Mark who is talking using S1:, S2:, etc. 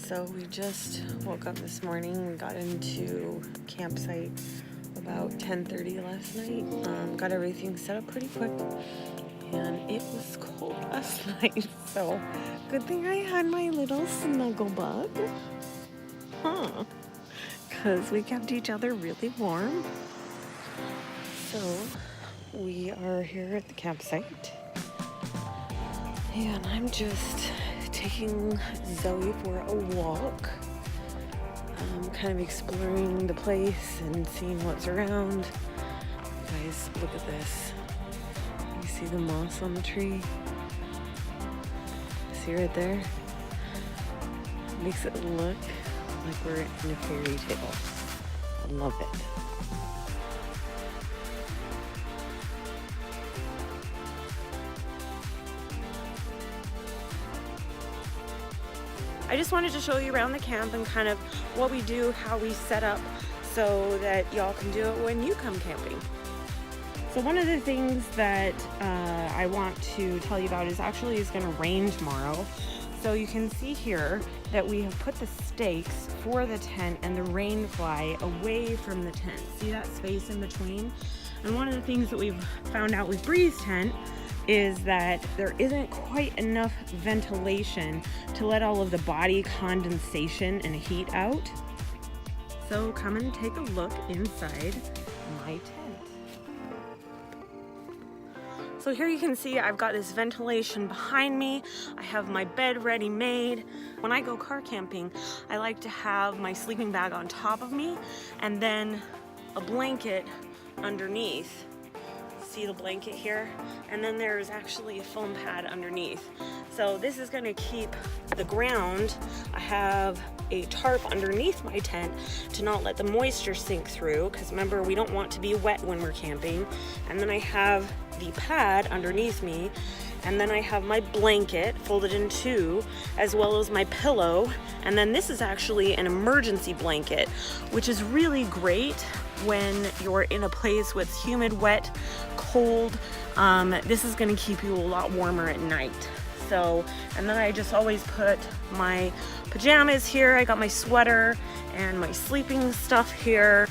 S1: So we just woke up this morning. We got into campsite about 10:30 last night. Got everything set up pretty quick, and it was cold last night. So good thing I had my little snuggle bug, because we kept each other really warm. So we are here at the campsite, and I'm just taking Zoe for a walk, kind of exploring the place and seeing what's around. Guys, look at this. You see the moss on the tree? See right there? Makes it look like we're in a fairy tale. I love it. I just wanted to show you around the camp and kind of what we do, how we set up so that y'all can do it when you come camping. So one of the things that I want to tell you about is going to rain tomorrow. So you can see here that we have put the stakes for the tent and the rain fly away from the tent. See that space in between? And one of the things that we've found out with Bree's tent is that there isn't quite enough ventilation to let all of the body condensation and heat out. So come and take a look inside my tent. So here you can see I've got this ventilation behind me. I have my bed ready made. When I go car camping, I like to have my sleeping bag on top of me and then a blanket underneath. See the blanket here? And then there's actually a foam pad underneath. So this is gonna keep the ground. I have a tarp underneath my tent to not let the moisture sink through, because remember, we don't want to be wet when we're camping. And then I have the pad underneath me, and then I have my blanket folded in two, as well as my pillow. And then this is actually an emergency blanket, which is really great when you're in a place with humid, wet, cold. This is gonna keep you a lot warmer at night. So, and then I just always put my pajamas here. I got my sweater and my sleeping stuff here.